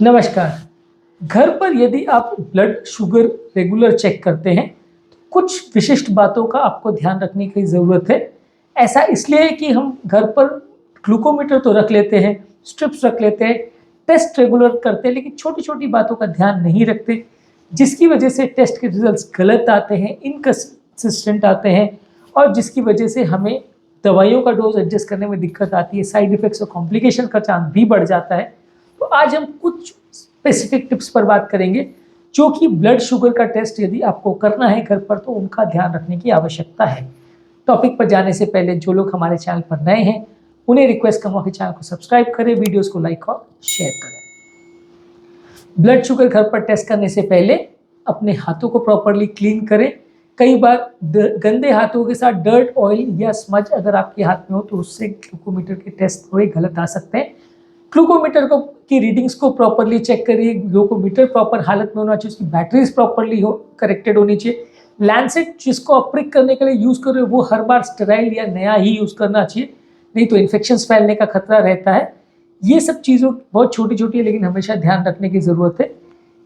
नमस्कार। घर पर यदि आप ब्लड शुगर रेगुलर चेक करते हैं तो कुछ विशिष्ट बातों का आपको ध्यान रखने की ज़रूरत है। ऐसा इसलिए है कि हम घर पर ग्लूकोमीटर तो रख लेते हैं, स्ट्रिप्स रख लेते हैं, टेस्ट रेगुलर करते हैं, लेकिन छोटी-छोटी बातों का ध्यान नहीं रखते, जिसकी वजह से टेस्ट के रिजल्ट्स गलत आते हैं, इनकंसिस्टेंट आते हैं और जिसकी वजह से हमें दवाइयों का डोज़ एडजस्ट करने में दिक्कत आती है, साइड इफ़ेक्ट्स और कॉम्प्लिकेशन का चांस भी बढ़ जाता है। तो आज हम कुछ स्पेसिफिक टिप्स पर बात करेंगे जो कि ब्लड शुगर का टेस्ट यदि आपको करना है घर पर तो उनका ध्यान रखने की आवश्यकता है। टॉपिक पर जाने से पहले जो लोग हमारे चैनल पर नए हैं उन्हें रिक्वेस्ट करूंगा कि चैनल को सब्सक्राइब करें, वीडियोस को लाइक और शेयर करें। ब्लड शुगर घर पर टेस्ट करने से पहले अपने हाथों को प्रॉपरली क्लीन करें। कई बार गंदे हाथों के साथ डर्ट, ऑयल या स्मज अगर आपके हाथ में हो तो उससे ग्लूकोमीटर के टेस्ट थोड़े गलत आ सकते हैं। ग्लूकोमीटर को की रीडिंग्स को प्रॉपरली चेक करिए। ग्लूकोमीटर प्रॉपर हालत में होना चाहिए, उसकी बैटरीज प्रॉपरली करेक्टेड होनी चाहिए। लैंसेट जिसको आप प्रिक करने के लिए यूज़ कर रहे हो वो हर बार स्टेराइल या नया ही यूज़ करना चाहिए, नहीं तो इन्फेक्शंस फैलने का खतरा रहता है। ये सब चीज़ों बहुत छोटी छोटी है लेकिन हमेशा ध्यान रखने की ज़रूरत है।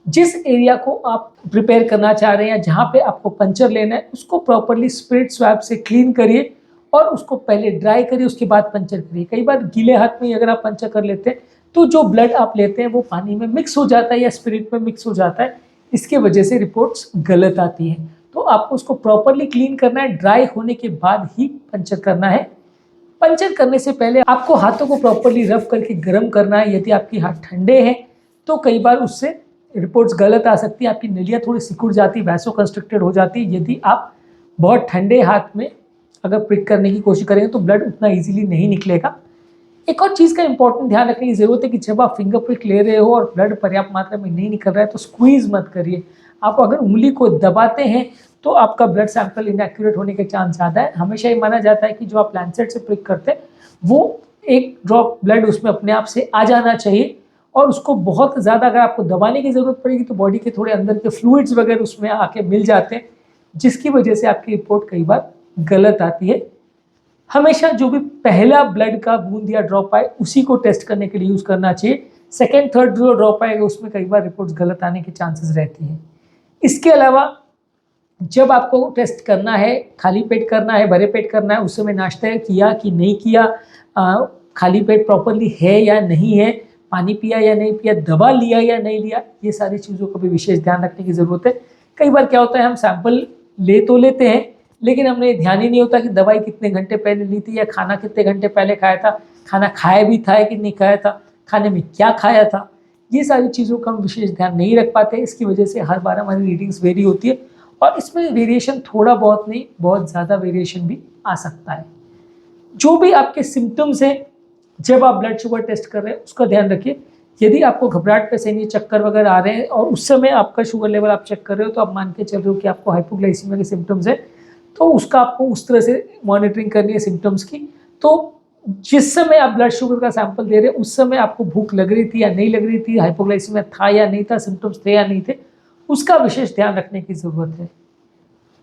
जिस एरिया को आप प्रिपेयर करना चाह रहे हैं या जहाँ पे आपको पंचर लेना है उसको प्रॉपरली स्पिरिट स्वैब से क्लीन करिए और उसको पहले ड्राई करिए, उसके बाद पंचर करिए। कई बार गीले हाथ में अगर आप पंचर कर लेते हैं तो जो ब्लड आप लेते हैं वो पानी में मिक्स हो जाता है या स्पिरिट में मिक्स हो जाता है, इसके वजह से रिपोर्ट्स गलत आती हैं। तो आपको उसको प्रॉपरली क्लीन करना है, ड्राई होने के बाद ही पंचर करना है। पंचर करने से पहले आपको हाथों को प्रॉपरली रब करके गर्म करना है। यदि आपके हाथ ठंडे हैं तो कई बार उससे रिपोर्ट्स गलत आ सकती है, आपकी नलियाँ थोड़ी सिकुड़ जाती, वैसो कंस्ट्रिक्टेड हो जाती है। यदि आप बहुत ठंडे हाथ में अगर प्रिक करने की कोशिश करेंगे तो ब्लड उतना ईजिली नहीं निकलेगा। एक और चीज़ का इंपॉर्टेंट ध्यान रखने की ज़रूरत है कि जब आप फिंगर प्रिक ले रहे हो और ब्लड पर्याप्त मात्रा में नहीं निकल रहा है तो स्क्वीज़ मत करिए। आप अगर उंगली को दबाते हैं तो आपका ब्लड सैंपल इनएक्यूरेट होने के चांस ज़्यादा है। हमेशा ये माना जाता है कि जो आप लैंसेट से प्रिक करते हैं वो एक ड्रॉप ब्लड उसमें अपने आप से आ जाना चाहिए और उसको बहुत ज़्यादा अगर आपको दबाने की ज़रूरत पड़ेगी तो बॉडी के थोड़े अंदर के फ्लूइड्स वगैरह उसमें आके मिल जाते हैं, जिसकी वजह से आपकी रिपोर्ट कई बार गलत आती है। हमेशा जो भी पहला ब्लड का बूंद या ड्रॉप आए उसी को टेस्ट करने के लिए यूज़ करना चाहिए। सेकेंड थर्ड जो ड्रॉप आएगा उसमें कई बार रिपोर्ट्स गलत आने के चांसेस रहती हैं। इसके अलावा जब आपको टेस्ट करना है, खाली पेट करना है, भरे पेट करना है, उस समय नाश्ता किया कि नहीं किया, खाली पेट प्रॉपरली है या नहीं है, पानी पिया या नहीं पिया, दवा लिया या नहीं लिया, ये सारी चीज़ों का भी विशेष ध्यान रखने की ज़रूरत है। कई बार क्या होता है हम सैंपल ले तो लेते हैं लेकिन हमें ध्यान ही नहीं होता कि दवाई कितने घंटे पहले ली थी या खाना कितने घंटे पहले खाया था, खाना खाया भी था कि नहीं खाया था, खाने में क्या खाया था। ये सारी चीज़ों का हम विशेष ध्यान नहीं रख पाते। इसकी वजह से हर बार हमारी रीडिंग्स वेरी होती है और इसमें वेरिएशन थोड़ा बहुत नहीं, बहुत ज़्यादा वेरिएशन भी आ सकता है। जो भी आपके सिम्टम्स हैं जब आप ब्लड शुगर टेस्ट कर रहे हैं उसका ध्यान रखिए। यदि आपको घबराहट, पसीने, चक्कर वगैरह आ रहे हैं और उस समय आपका शुगर लेवल आप चेक कर रहे हो तो आप मान के चल रहे हो कि आपको हाइपोग्लाइसीमिया के सिम्टम्स है, तो उसका आपको उस तरह से मॉनिटरिंग करनी है सिम्टम्स की। तो जिस समय आप ब्लड शुगर का सैंपल दे रहे हैं उस समय आपको भूख लग रही थी या नहीं लग रही थी, हाइपोग्लाइसीमिया था या नहीं था, सिम्टम्स थे या नहीं थे, उसका विशेष ध्यान रखने की ज़रूरत है।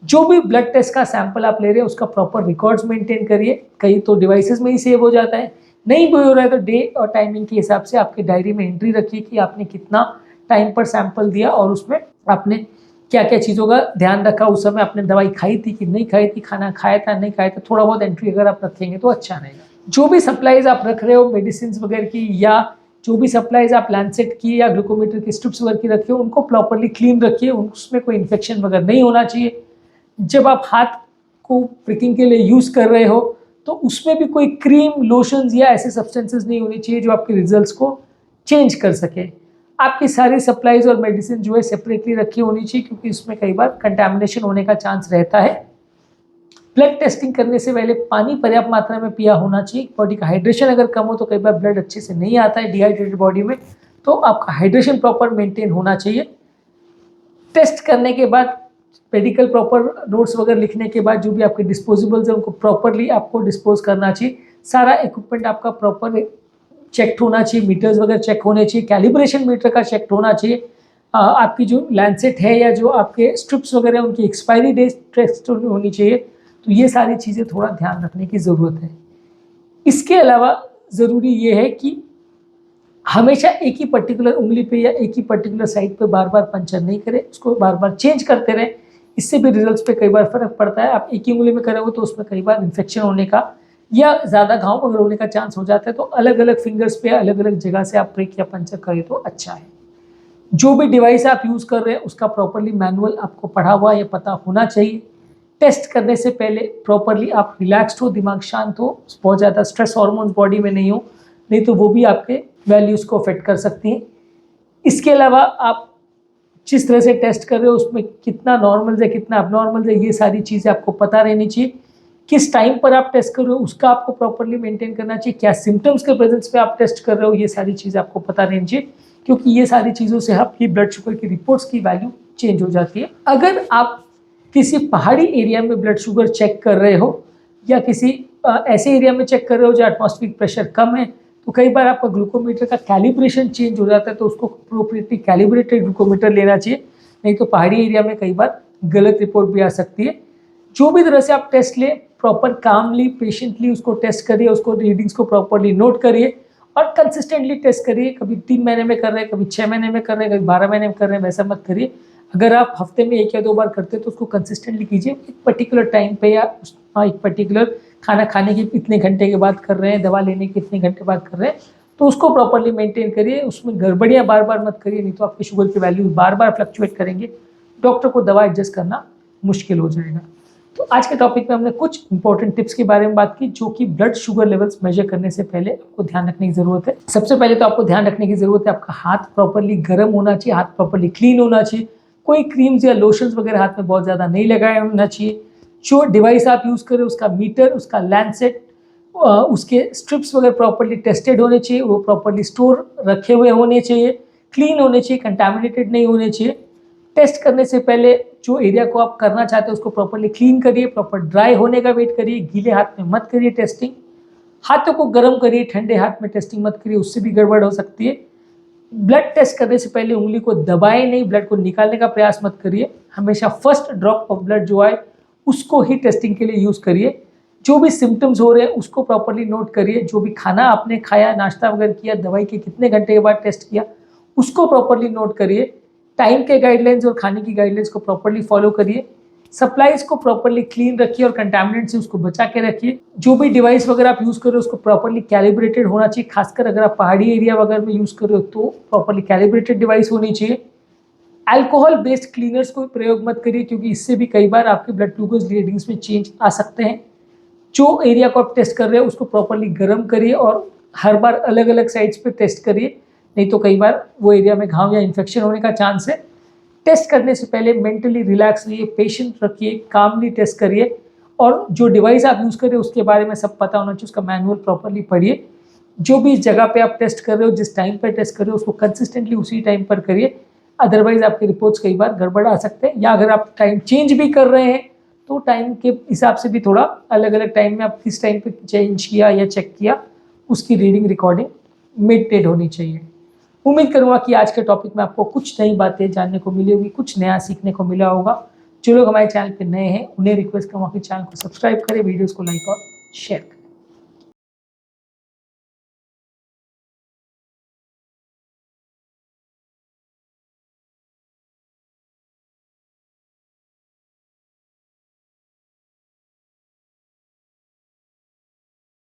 जो भी ब्लड टेस्ट का सैंपल आप ले रहे हैं उसका प्रॉपर रिकॉर्ड्स मेंटेन करिए। कई तो डिवाइसेस में ही सेव हो जाता है, नहीं भी हो रहा है तो डे और टाइमिंग के हिसाब से आपके डायरी में एंट्री रखिए कि आपने कितना टाइम पर सैंपल दिया और उसमें आपने क्या क्या चीज़ों का ध्यान रखा, उस समय आपने दवाई खाई थी कि नहीं खाई थी, खाना खाया था नहीं खाया था, थोड़ा बहुत एंट्री अगर आप रखेंगे तो अच्छा रहेगा। जो भी सप्लाईज आप रख रहे हो मेडिसिन वगैरह की या जो भी सप्लाईज आप लैंसेट की या ग्लूकोमीटर की स्ट्रिप्स वगैरह की रखे हो उनको प्रॉपरली क्लीन रखिए, उसमें कोई इन्फेक्शन वगैरह नहीं होना चाहिए। जब आप हाथ को प्रिकिंग के लिए यूज़ कर रहे हो तो उसमें भी कोई क्रीम, लोशंस या ऐसे सब्सटेंसेस नहीं होनी चाहिए जो आपके रिजल्ट्स को चेंज कर सके। आपकी सारी सप्लाईज और मेडिसिन जो है सेपरेटली रखी होनी चाहिए क्योंकि इसमें कई बार कंटैमिनेशन होने का चांस रहता है। ब्लड टेस्टिंग करने से पहले पानी पर्याप्त मात्रा में पिया होना चाहिए। बॉडी का हाइड्रेशन अगर कम हो तो कई बार ब्लड अच्छे से नहीं आता है डिहाइड्रेटेड बॉडी में, तो आपका हाइड्रेशन प्रॉपर मेंटेन होना चाहिए। टेस्ट करने के बाद मेडिकल प्रॉपर नोट्स वगैरह लिखने के बाद जो भी आपके डिस्पोजेबल्स हैं उनको प्रॉपरली आपको डिस्पोज करना चाहिए। सारा इक्विपमेंट आपका प्रॉपर चेक होना चाहिए, मीटर्स वगैरह चेक होने चाहिए, कैलिब्रेशन मीटर का चेक होना चाहिए। आपकी जो लैंसेट है या जो आपके स्ट्रिप्स वगैरह हैं उनकी एक्सपायरी डेट टेस्ट होनी चाहिए। तो ये सारी चीज़ें थोड़ा ध्यान रखने की ज़रूरत है। इसके अलावा ज़रूरी ये है कि हमेशा एक ही पर्टिकुलर उंगली पे या एक ही पर्टिकुलर साइड पे बार बार पंचर नहीं करें, उसको बार बार चेंज करते रहें। इससे भी रिजल्ट्स पे कई बार फर्क पड़ता है। आप एक ही उंगली में करोगे तो उसमें कई बार इन्फेक्शन होने का या ज़्यादा घाव अगर होने का चांस हो जाता है, तो अलग अलग फिंगर्स पे अलग अलग जगह से आप ब्रेक या पंचर करें तो अच्छा है। जो भी डिवाइस आप यूज़ कर रहे हैं उसका प्रॉपरली मैनुअल आपको पढ़ा हुआ या पता होना चाहिए। टेस्ट करने से पहले प्रॉपरली आप रिलैक्स्ड हो, दिमाग शांत हो, बहुत ज़्यादा स्ट्रेस हार्मोन्स बॉडी में नहीं हो, नहीं तो वो भी आपके वैल्यूज़ को अफेक्ट कर सकती हैं। इसके अलावा आप जिस तरह से टेस्ट कर रहे हो उसमें कितना नॉर्मल है कितना अबनॉर्मल है, ये सारी चीज़ें आपको पता रहनी चाहिए। किस टाइम पर आप टेस्ट कर रहे हो उसका आपको प्रॉपरली मेंटेन करना चाहिए। क्या सिम्टम्स के प्रेजेंस में आप टेस्ट कर रहे हो, ये सारी चीज़ें आपको पता रहनी चाहिए, क्योंकि ये सारी चीज़ों से आपकी ब्लड शुगर की रिपोर्ट्स की वैल्यू चेंज हो जाती है। अगर आप किसी पहाड़ी एरिया में ब्लड शुगर चेक कर रहे हो या किसी ऐसे एरिया में चेक कर रहे हो जहाँ एटमॉस्फेरिक प्रेशर कम है, तो कई बार आपका ग्लूकोमीटर का कैलिब्रेशन चेंज हो जाता है, तो उसको अप्रोप्रिएटली कैलिब्रेटेड ग्लूकोमीटर लेना चाहिए, नहीं तो पहाड़ी एरिया में कई बार गलत रिपोर्ट भी आ सकती है। जो भी तरह से आप टेस्ट लें, प्रॉपर कामली पेशेंटली उसको टेस्ट करिए, उसको रीडिंग्स को प्रॉपरली नोट करिए और कंसिस्टेंटली टेस्ट करिए। कभी 3 महीने में कर रहे हैं, कभी 6 महीने में कर रहे हैं, कभी 12 महीने में कर रहे हैं, वैसा मत करिए। अगर आप हफ्ते में 1 या 2 बार करते हैं तो उसको कंसिस्टेंटली कीजिए। एक पर्टिकुलर टाइम पे या एक पर्टिकुलर खाना खाने के इतने घंटे के बाद कर रहे हैं, दवा लेने के इतने घंटे बाद कर रहे हैं, तो उसको प्रॉपरली मेंटेन करिए। उसमें गड़बड़ियाँ बार बार मत करिए, नहीं तो आपकी शुगर की वैल्यू बार बार फ्लक्चुएट करेंगे, डॉक्टर को दवा एडजस्ट करना मुश्किल हो जाएगा। तो आज के टॉपिक में हमने कुछ इंपॉर्टेंट टिप्स के बारे में बात की जो कि ब्लड शुगर लेवल्स मेजर करने से पहले आपको ध्यान रखने की जरूरत है। सबसे पहले तो आपको ध्यान रखने की जरूरत है आपका हाथ प्रॉपरली गर्म होना चाहिए, हाथ प्रॉपरली क्लीन होना चाहिए, कोई क्रीम्स या लोशंस वगैरह हाथ में बहुत ज़्यादा नहीं लगाया होना चाहिए। जो डिवाइस आप यूज़ करें उसका मीटर, उसका लैंडसेट, उसके स्ट्रिप्स वगैरह प्रॉपरली टेस्टेड होने चाहिए, वो प्रॉपरली स्टोर रखे हुए होने चाहिए, क्लीन होने चाहिए, कंटामिनेटेड नहीं होने चाहिए। टेस्ट करने से पहले जो एरिया को आप करना चाहते हैं उसको प्रॉपरली क्लीन करिए, प्रॉपर ड्राई होने का वेट करिए, गीले हाथ में मत करिए टेस्टिंग। हाथों को गर्म करिए, ठंडे हाथ में टेस्टिंग मत करिए, उससे भी गड़बड़ हो सकती है। ब्लड टेस्ट करने से पहले उंगली को दबाए नहीं, ब्लड को निकालने का प्रयास मत करिए। हमेशा फर्स्ट ड्रॉप ऑफ ब्लड जो आए उसको ही टेस्टिंग के लिए यूज़ करिए। जो भी सिम्टम्स हो रहे हैं उसको प्रॉपरली नोट करिए। जो भी खाना आपने खाया, नाश्ता वगैरह किया, दवाई के कितने घंटे के बाद टेस्ट किया, उसको प्रॉपरली नोट करिए। टाइम के गाइडलाइंस और खाने की गाइडलाइंस को प्रॉपरली फॉलो करिए। सप्लाईज को प्रॉपरली क्लीन रखिए और कंटामिनेंट से उसको बचा के रखिए। जो भी डिवाइस वगैरह आप यूज़ कर रहे हो उसको प्रॉपरली कैलिब्रेटेड होना चाहिए, खासकर अगर आप पहाड़ी एरिया वगैरह में यूज़ कर रहे हो तो प्रॉपरली कैलिब्रेटेड डिवाइस होनी चाहिए। अल्कोहल बेस्ड क्लीनर्स को प्रयोग मत करिए, क्योंकि इससे भी कई बार आपके ब्लड ग्लूकोज रीडिंग्स में चेंज आ सकते हैं। जो एरिया को आप टेस्ट कर रहे हो उसको प्रॉपरली गर्म करिए और हर बार अलग अलग साइड्स पे टेस्ट करिए, नहीं तो कई बार वो एरिया में घाव या इन्फेक्शन होने का चांस है। टेस्ट करने से पहले मेंटली रिलैक्स रहिए, पेशेंट रखिए, कामली टेस्ट करिए और जो डिवाइस आप यूज़ कर रहे हो उसके बारे में सब पता होना चाहिए, उसका मैनुअल प्रॉपरली पढ़िए। जो भी जगह पे आप टेस्ट कर रहे हो, जिस टाइम पे टेस्ट कर रहे हो उसको कंसिस्टेंटली उसी टाइम पर करिए, अदरवाइज आपके रिपोर्ट्स कई बार गड़बड़ आ सकते हैं। या अगर आप टाइम चेंज भी कर रहे हैं तो टाइम के हिसाब से भी थोड़ा अलग अलग टाइम में आप किस टाइम पे चेंज किया या चेक किया उसकी रीडिंग रिकॉर्डिंग मेंटेन होनी चाहिए। उम्मीद करूँगा कि आज के टॉपिक में आपको कुछ नई बातें जानने को मिली होगी, कुछ नया सीखने को मिला होगा। जो लोग हमारे चैनल पे नए हैं उन्हें रिक्वेस्ट करूँगा कि चैनल को सब्सक्राइब करें, वीडियोज़ को लाइक और शेयर करें।